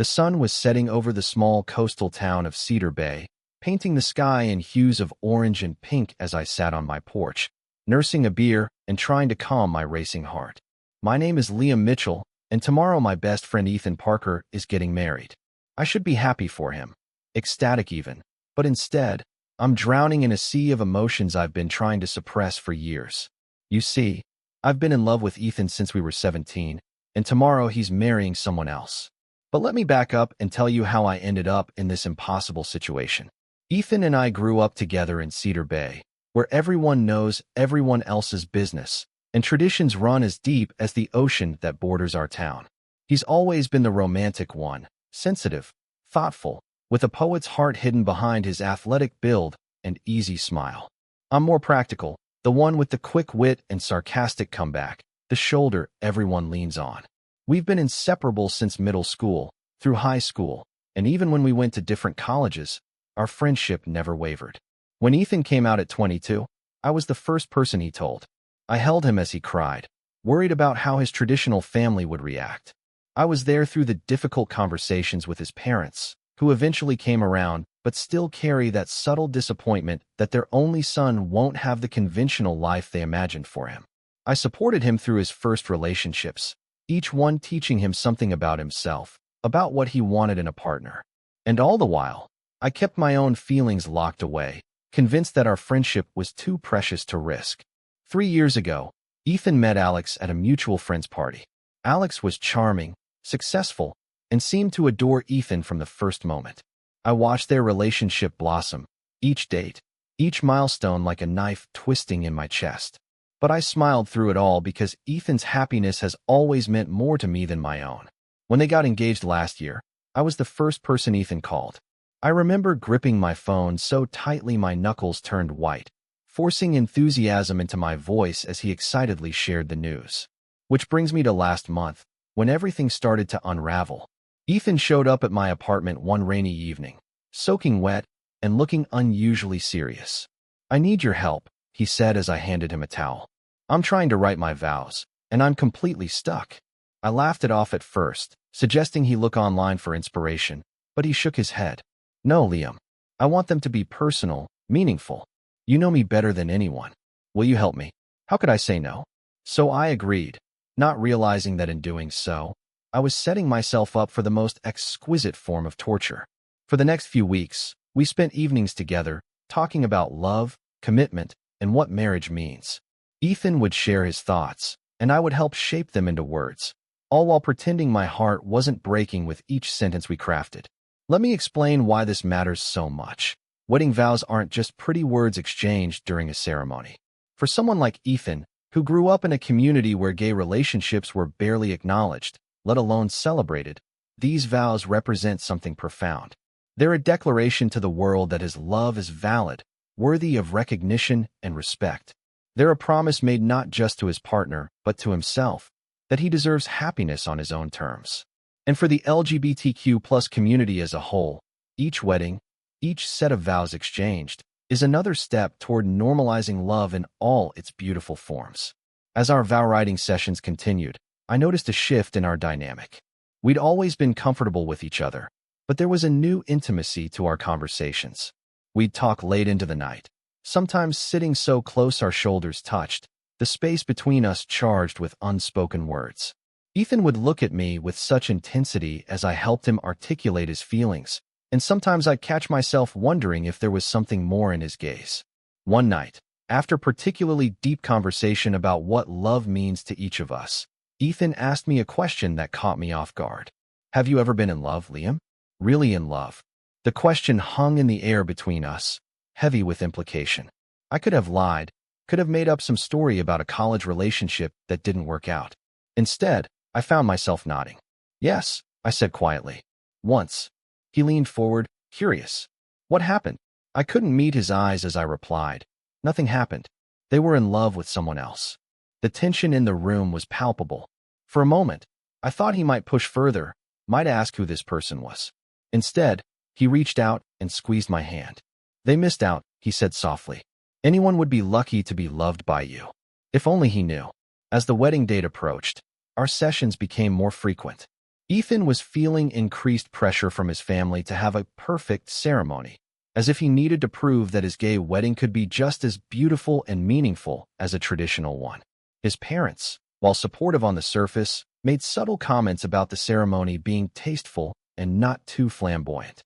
The sun was setting over the small coastal town of Cedar Bay, painting the sky in hues of orange and pink as I sat on my porch, nursing a beer and trying to calm my racing heart. My name is Liam Mitchell, and tomorrow my best friend Ethan Parker is getting married. I should be happy for him, ecstatic even, but instead, I'm drowning in a sea of emotions I've been trying to suppress for years. You see, I've been in love with Ethan since we were 17, and tomorrow he's marrying someone else. But let me back up and tell you how I ended up in this impossible situation. Ethan and I grew up together in Cedar Bay, where everyone knows everyone else's business, and traditions run as deep as the ocean that borders our town. He's always been the romantic one, sensitive, thoughtful, with a poet's heart hidden behind his athletic build and easy smile. I'm more practical, the one with the quick wit and sarcastic comeback, the shoulder everyone leans on. We've been inseparable since middle school, through high school, and even when we went to different colleges, our friendship never wavered. When Ethan came out at 22, I was the first person he told. I held him as he cried, worried about how his traditional family would react. I was there through the difficult conversations with his parents, who eventually came around but still carry that subtle disappointment that their only son won't have the conventional life they imagined for him. I supported him through his first relationships, each one teaching him something about himself, about what he wanted in a partner. And all the while, I kept my own feelings locked away, convinced that our friendship was too precious to risk. 3 years ago, Ethan met Alex at a mutual friend's party. Alex was charming, successful, and seemed to adore Ethan from the first moment. I watched their relationship blossom, each date, each milestone like a knife twisting in my chest. But I smiled through it all because Ethan's happiness has always meant more to me than my own. When they got engaged last year, I was the first person Ethan called. I remember gripping my phone so tightly my knuckles turned white, forcing enthusiasm into my voice as he excitedly shared the news. Which brings me to last month, when everything started to unravel. Ethan showed up at my apartment one rainy evening, soaking wet and looking unusually serious. "I need your help," he said as I handed him a towel. "I'm trying to write my vows, and I'm completely stuck." I laughed it off at first, suggesting he look online for inspiration, but he shook his head. "No, Liam. I want them to be personal, meaningful. You know me better than anyone. Will you help me?" How could I say no? So I agreed, not realizing that in doing so, I was setting myself up for the most exquisite form of torture. For the next few weeks, we spent evenings together, talking about love, commitment, and what marriage means. Ethan would share his thoughts, and I would help shape them into words, all while pretending my heart wasn't breaking with each sentence we crafted. Let me explain why this matters so much. Wedding vows aren't just pretty words exchanged during a ceremony. For someone like Ethan, who grew up in a community where gay relationships were barely acknowledged, let alone celebrated, these vows represent something profound. They're a declaration to the world that his love is valid, worthy of recognition and respect. They're a promise made not just to his partner, but to himself, that he deserves happiness on his own terms. And for the LGBTQ+ community as a whole, each wedding, each set of vows exchanged, is another step toward normalizing love in all its beautiful forms. As our vow writing sessions continued, I noticed a shift in our dynamic. We'd always been comfortable with each other, but there was a new intimacy to our conversations. We'd talk late into the night, sometimes sitting so close our shoulders touched, the space between us charged with unspoken words. Ethan would look at me with such intensity as I helped him articulate his feelings, and sometimes I'd catch myself wondering if there was something more in his gaze. One night, after particularly deep conversation about what love means to each of us, Ethan asked me a question that caught me off guard. "Have you ever been in love, Liam? Really in love?" The question hung in the air between us, heavy with implication. I could have lied, could have made up some story about a college relationship that didn't work out. Instead, I found myself nodding. "Yes," I said quietly. "Once." He leaned forward, curious. "What happened?" I couldn't meet his eyes as I replied. "Nothing happened. They were in love with someone else." The tension in the room was palpable. For a moment, I thought he might push further, might ask who this person was. Instead, he reached out and squeezed my hand. "They missed out," he said softly. "Anyone would be lucky to be loved by you." If only he knew. As the wedding date approached, our sessions became more frequent. Ethan was feeling increased pressure from his family to have a perfect ceremony, as if he needed to prove that his gay wedding could be just as beautiful and meaningful as a traditional one. His parents, while supportive on the surface, made subtle comments about the ceremony being tasteful and not too flamboyant.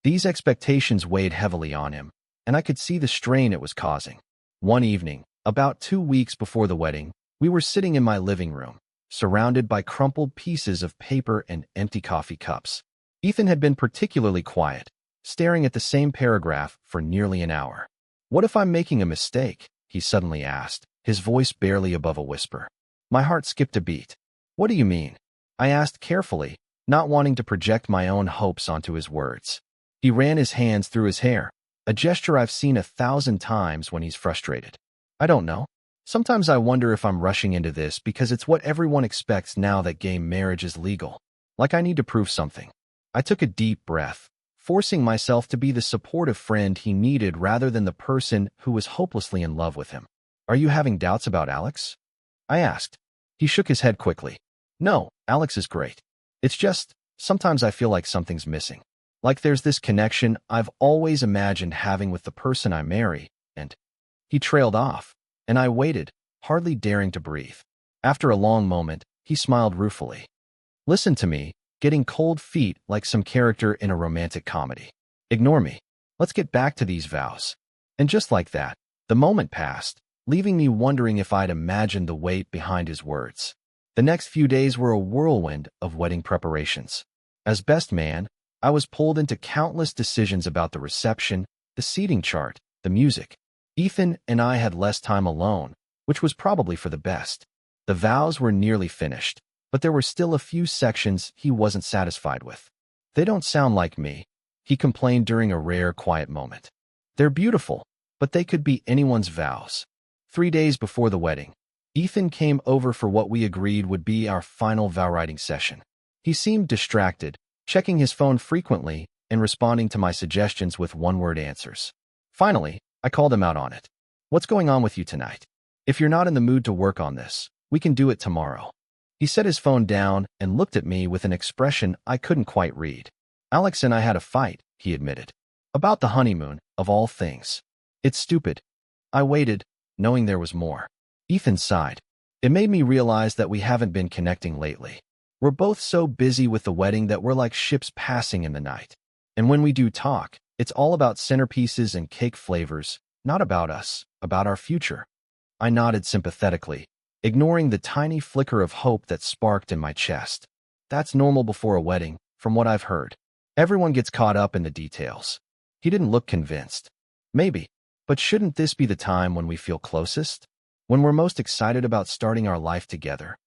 These expectations weighed heavily on him, and I could see the strain it was causing. One evening, about 2 weeks before the wedding, we were sitting in my living room, surrounded by crumpled pieces of paper and empty coffee cups. Ethan had been particularly quiet, staring at the same paragraph for nearly an hour. "What if I'm making a mistake?" he suddenly asked, his voice barely above a whisper. My heart skipped a beat. "What do you mean?" I asked carefully, not wanting to project my own hopes onto his words. He ran his hands through his hair, a gesture I've seen 1,000 times when he's frustrated. "I don't know. Sometimes I wonder if I'm rushing into this because it's what everyone expects now that gay marriage is legal. Like I need to prove something." I took a deep breath, forcing myself to be the supportive friend he needed rather than the person who was hopelessly in love with him. "Are you having doubts about Alex?" I asked. He shook his head quickly. "No, Alex is great. It's just, sometimes I feel like something's missing. Like there's this connection I've always imagined having with the person I marry, and—" He trailed off, and I waited, hardly daring to breathe. After a long moment, he smiled ruefully. "Listen to me, getting cold feet like some character in a romantic comedy. Ignore me. Let's get back to these vows." And just like that, the moment passed, leaving me wondering if I'd imagined the weight behind his words. The next few days were a whirlwind of wedding preparations. As best man, I was pulled into countless decisions about the reception, the seating chart, the music. Ethan and I had less time alone, which was probably for the best. The vows were nearly finished, but there were still a few sections he wasn't satisfied with. "They don't sound like me," he complained during a rare quiet moment. "They're beautiful, but they could be anyone's vows." 3 days before the wedding, Ethan came over for what we agreed would be our final vow-writing session. He seemed distracted, checking his phone frequently and responding to my suggestions with one-word answers. Finally, I called him out on it. "What's going on with you tonight? If you're not in the mood to work on this, we can do it tomorrow." He set his phone down and looked at me with an expression I couldn't quite read. "Alex and I had a fight," he admitted. "About the honeymoon, of all things. It's stupid." I waited, knowing there was more. Ethan sighed. "It made me realize that we haven't been connecting lately. We're both so busy with the wedding that we're like ships passing in the night. And when we do talk, it's all about centerpieces and cake flavors, not about us, about our future." I nodded sympathetically, ignoring the tiny flicker of hope that sparked in my chest. "That's normal before a wedding, from what I've heard. Everyone gets caught up in the details." He didn't look convinced. "Maybe, but shouldn't this be the time when we feel closest? When we're most excited about starting our life together?"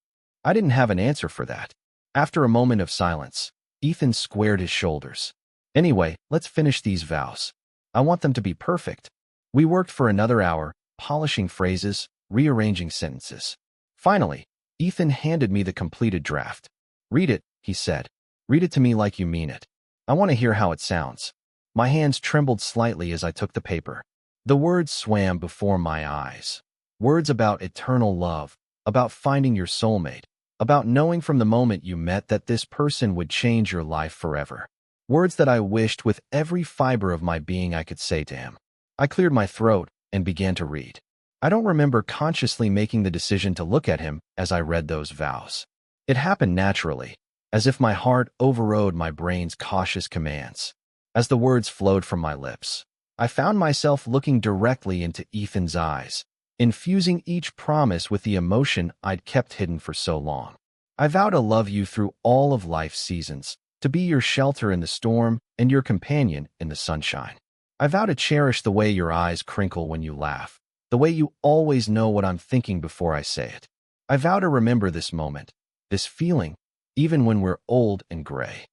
I didn't have an answer for that. After a moment of silence, Ethan squared his shoulders. "Anyway, let's finish these vows. I want them to be perfect." We worked for another hour, polishing phrases, rearranging sentences. Finally, Ethan handed me the completed draft. "Read it," he said. "Read it to me like you mean it. I want to hear how it sounds." My hands trembled slightly as I took the paper. The words swam before my eyes. Words about eternal love, about finding your soulmate, about knowing from the moment you met that this person would change your life forever. Words that I wished with every fiber of my being I could say to him. I cleared my throat and began to read. I don't remember consciously making the decision to look at him as I read those vows. It happened naturally, as if my heart overrode my brain's cautious commands. As the words flowed from my lips, I found myself looking directly into Ethan's eyes, infusing each promise with the emotion I'd kept hidden for so long. "I vow to love you through all of life's seasons, to be your shelter in the storm and your companion in the sunshine. I vow to cherish the way your eyes crinkle when you laugh, the way you always know what I'm thinking before I say it. I vow to remember this moment, this feeling, even when we're old and gray."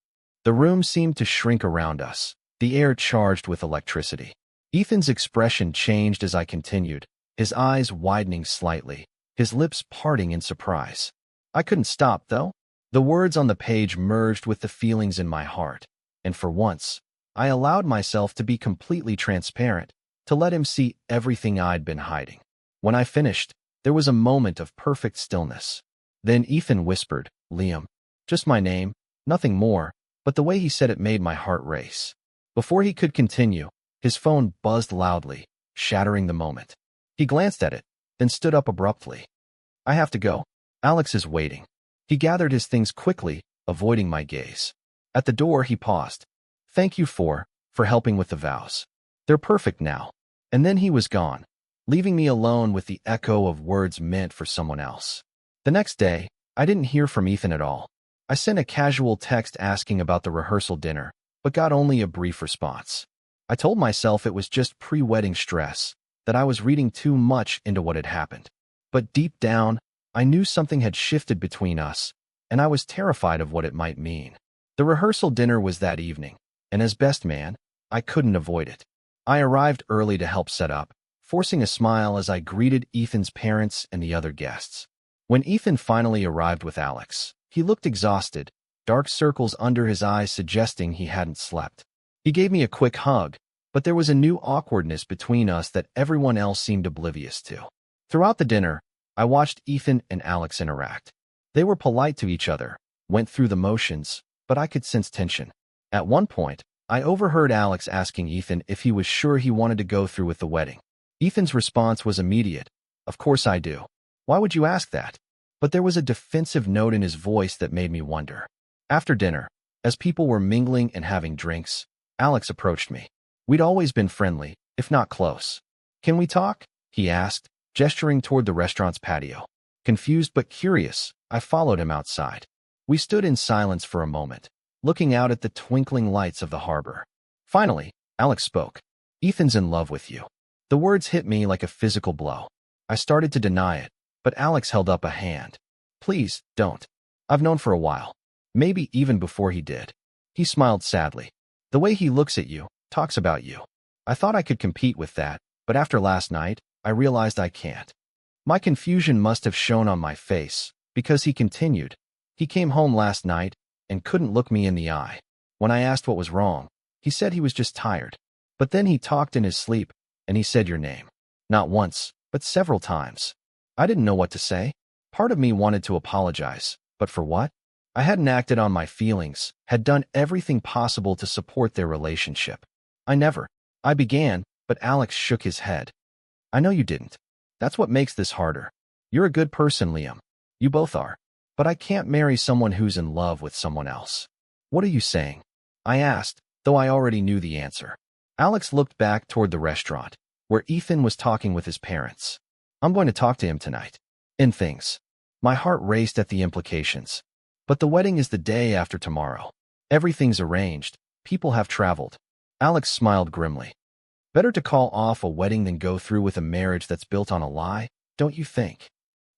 The room seemed to shrink around us, the air charged with electricity. Ethan's expression changed as I continued, his eyes widening slightly, his lips parting in surprise. I couldn't stop, though. The words on the page merged with the feelings in my heart, and for once, I allowed myself to be completely transparent, to let him see everything I'd been hiding. When I finished, there was a moment of perfect stillness. Then Ethan whispered, "Liam." Just my name, Nothing more, but the way he said it made my heart race. Before he could continue, his phone buzzed loudly, shattering the moment. He glanced at it, then stood up abruptly. I have to go. Alex is waiting. He gathered his things quickly, avoiding my gaze. At the door, he paused. Thank you for helping with the vows. They're perfect now. And then he was gone, leaving me alone with the echo of words meant for someone else. The next day, I didn't hear from Ethan at all. I sent a casual text asking about the rehearsal dinner, but got only a brief response. I told myself it was just pre-wedding stress, that I was reading too much into what had happened. But deep down, I knew something had shifted between us, and I was terrified of what it might mean. The rehearsal dinner was that evening, and as best man, I couldn't avoid it. I arrived early to help set up, forcing a smile as I greeted Ethan's parents and the other guests. When Ethan finally arrived with Alex, he looked exhausted, dark circles under his eyes suggesting he hadn't slept. He gave me a quick hug, but there was a new awkwardness between us that everyone else seemed oblivious to. Throughout the dinner, I watched Ethan and Alex interact. They were polite to each other, went through the motions, but I could sense tension. At one point, I overheard Alex asking Ethan if he was sure he wanted to go through with the wedding. Ethan's response was immediate. Of course I do. Why would you ask that? But there was a defensive note in his voice that made me wonder. After dinner, as people were mingling and having drinks, Alex approached me. We'd always been friendly, if not close. Can we talk? He asked, gesturing toward the restaurant's patio. Confused but curious, I followed him outside. We stood in silence for a moment, looking out at the twinkling lights of the harbor. Finally, Alex spoke. Ethan's in love with you. The words hit me like a physical blow. I started to deny it, but Alex held up a hand. Please, don't. I've known for a while. Maybe even before he did. He smiled sadly. The way he looks at you, talks about you. I thought I could compete with that, but after last night, I realized I can't. My confusion must have shown on my face, because he continued. He came home last night and couldn't look me in the eye. When I asked what was wrong, he said he was just tired. But then he talked in his sleep, and he said your name. Not once, but several times. I didn't know what to say. Part of me wanted to apologize, but for what? I hadn't acted on my feelings, had done everything possible to support their relationship. I began, but Alex shook his head. I know you didn't. That's what makes this harder. You're a good person, Liam. You both are. But I can't marry someone who's in love with someone else. What are you saying? I asked, though I already knew the answer. Alex looked back toward the restaurant, where Ethan was talking with his parents. I'm going to talk to him tonight. In things. My heart raced at the implications. But the wedding is the day after tomorrow. Everything's arranged. People have traveled. Alex smiled grimly. Better to call off a wedding than go through with a marriage that's built on a lie, don't you think?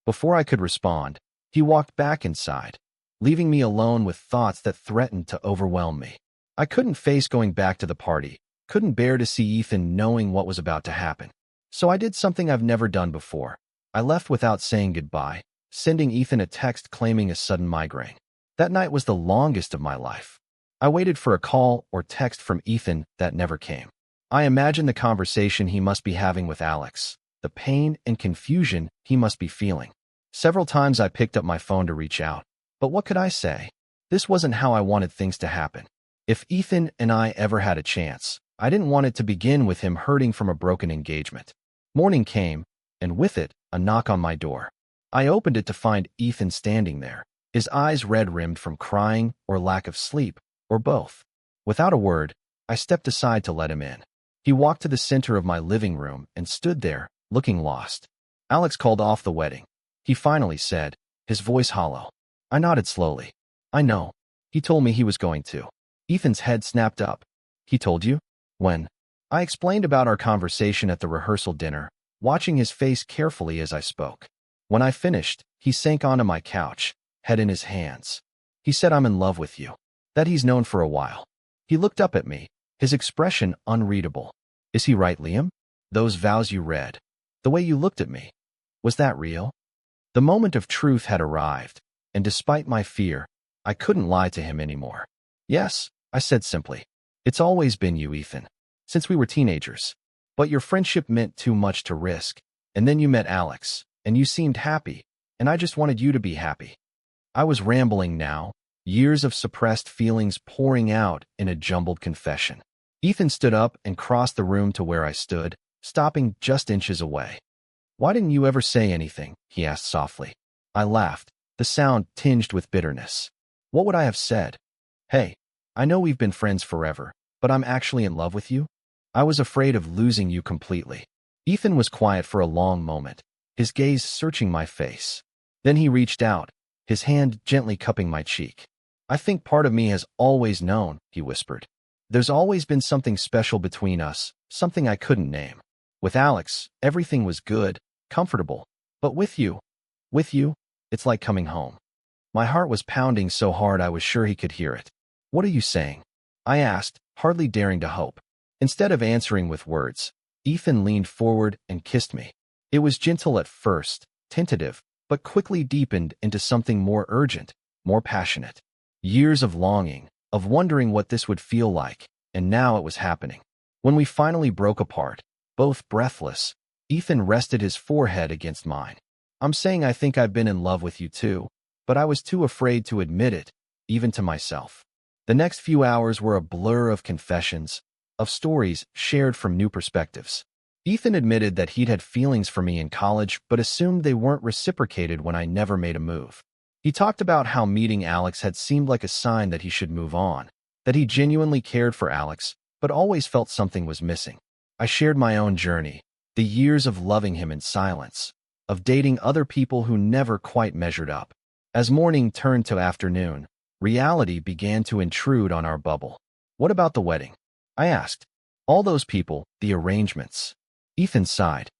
Before I could respond, he walked back inside, leaving me alone with thoughts that threatened to overwhelm me. I couldn't face going back to the party, couldn't bear to see Ethan knowing what was about to happen. So I did something I've never done before. I left without saying goodbye, sending Ethan a text claiming a sudden migraine. That night was the longest of my life. I waited for a call or text from Ethan that never came. I imagined the conversation he must be having with Alex, the pain and confusion he must be feeling. Several times I picked up my phone to reach out, but what could I say? This wasn't how I wanted things to happen. If Ethan and I ever had a chance, I didn't want it to begin with him hurting from a broken engagement. Morning came, and with it, a knock on my door. I opened it to find Ethan standing there, his eyes red-rimmed from crying or lack of sleep, or both. Without a word, I stepped aside to let him in. He walked to the center of my living room and stood there, looking lost. Alex called off the wedding. He finally said, his voice hollow. I nodded slowly. I know. He told me he was going to. Ethan's head snapped up. He told you? When? I explained about our conversation at the rehearsal dinner, watching his face carefully as I spoke. When I finished, he sank onto my couch, head in his hands. He said I'm in love with you. That he's known for a while. He looked up at me, his expression unreadable. Is he right, Liam? Those vows you read, the way you looked at me, was that real? The moment of truth had arrived, and despite my fear, I couldn't lie to him anymore. Yes, I said simply. It's always been you, Ethan, since we were teenagers. But your friendship meant too much to risk, and then you met Alex, and you seemed happy, and I just wanted you to be happy. I was rambling now, years of suppressed feelings pouring out in a jumbled confession. Ethan stood up and crossed the room to where I stood, stopping just inches away. "Why didn't you ever say anything?" he asked softly. I laughed, the sound tinged with bitterness. What would I have said? "Hey, I know we've been friends forever, but I'm actually in love with you. I was afraid of losing you completely." Ethan was quiet for a long moment, his gaze searching my face. Then he reached out, his hand gently cupping my cheek. "I think part of me has always known," he whispered. "There's always been something special between us, something I couldn't name. With Alex, everything was good, comfortable. But with you, it's like coming home." My heart was pounding so hard I was sure he could hear it. "What are you saying?" I asked, hardly daring to hope. Instead of answering with words, Ethan leaned forward and kissed me. It was gentle at first, tentative, but quickly deepened into something more urgent, more passionate. Years of longing, of wondering what this would feel like, and now it was happening. When we finally broke apart, both breathless, Ethan rested his forehead against mine. "I'm saying I think I've been in love with you too, but I was too afraid to admit it, even to myself." The next few hours were a blur of confessions, of stories shared from new perspectives. Ethan admitted that he'd had feelings for me in college but assumed they weren't reciprocated when I never made a move. He talked about how meeting Alex had seemed like a sign that he should move on, that he genuinely cared for Alex, but always felt something was missing. I shared my own journey, the years of loving him in silence, of dating other people who never quite measured up. As morning turned to afternoon, reality began to intrude on our bubble. "What about the wedding?" I asked. "All those people, the arrangements." Ethan sighed.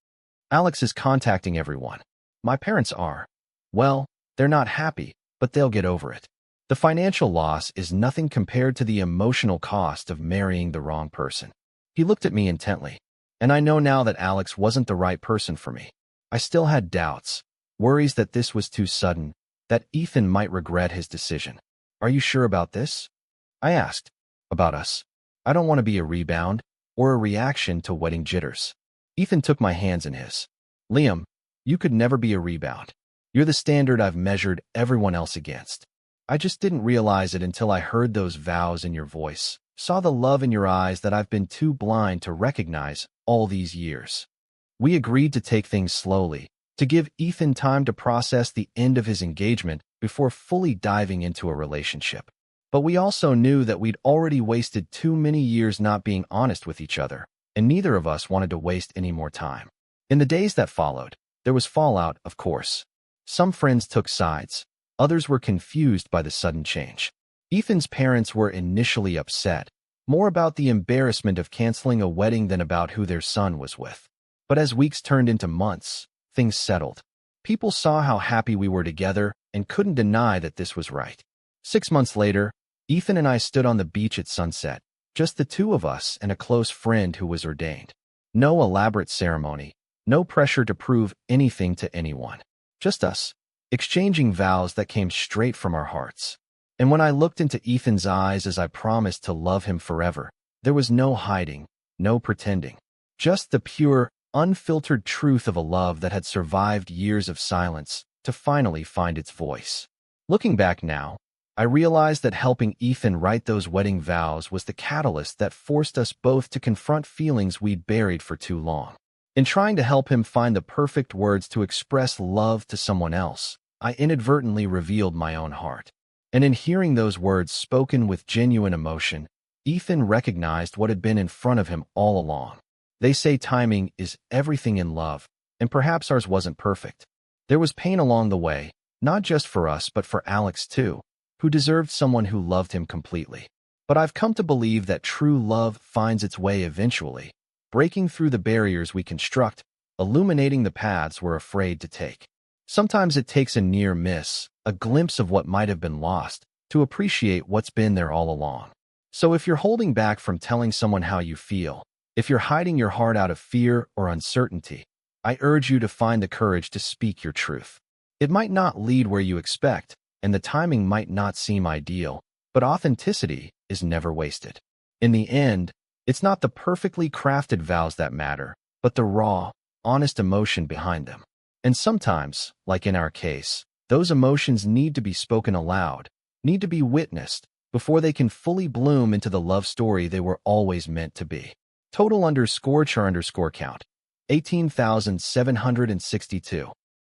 "Alex is contacting everyone. My parents are. Well, they're not happy, but they'll get over it. The financial loss is nothing compared to the emotional cost of marrying the wrong person." He looked at me intently, and I know now that Alex wasn't the right person for me. I still had doubts, worries that this was too sudden, that Ethan might regret his decision. "Are you sure about this?" I asked. "About us. I don't want to be a rebound or a reaction to wedding jitters." Ethan took my hands in his. "Liam, you could never be a rebound. You're the standard I've measured everyone else against. I just didn't realize it until I heard those vows in your voice, saw the love in your eyes that I've been too blind to recognize all these years." We agreed to take things slowly, to give Ethan time to process the end of his engagement before fully diving into a relationship. But we also knew that we'd already wasted too many years not being honest with each other, and neither of us wanted to waste any more time. In the days that followed, there was fallout, of course. Some friends took sides. Others were confused by the sudden change. Ethan's parents were initially upset, more about the embarrassment of canceling a wedding than about who their son was with. But as weeks turned into months, things settled. People saw how happy we were together and couldn't deny that this was right. 6 months later, Ethan and I stood on the beach at sunset, just the two of us and a close friend who was ordained. No elaborate ceremony, no pressure to prove anything to anyone. Just us, exchanging vows that came straight from our hearts. And when I looked into Ethan's eyes as I promised to love him forever, there was no hiding, no pretending. Just the pure, unfiltered truth of a love that had survived years of silence to finally find its voice. Looking back now, I realized that helping Ethan write those wedding vows was the catalyst that forced us both to confront feelings we'd buried for too long. In trying to help him find the perfect words to express love to someone else, I inadvertently revealed my own heart. And in hearing those words spoken with genuine emotion, Ethan recognized what had been in front of him all along. They say timing is everything in love, and perhaps ours wasn't perfect. There was pain along the way, not just for us but for Alex too, who deserved someone who loved him completely. But I've come to believe that true love finds its way eventually, breaking through the barriers we construct, illuminating the paths we're afraid to take. Sometimes it takes a near miss, a glimpse of what might have been lost, to appreciate what's been there all along. So if you're holding back from telling someone how you feel, if you're hiding your heart out of fear or uncertainty, I urge you to find the courage to speak your truth. It might not lead where you expect, and the timing might not seem ideal, but authenticity is never wasted. In the end, it's not the perfectly crafted vows that matter, but the raw, honest emotion behind them. And sometimes, like in our case, those emotions need to be spoken aloud, need to be witnessed before they can fully bloom into the love story they were always meant to be. Total _char_count, 18,762.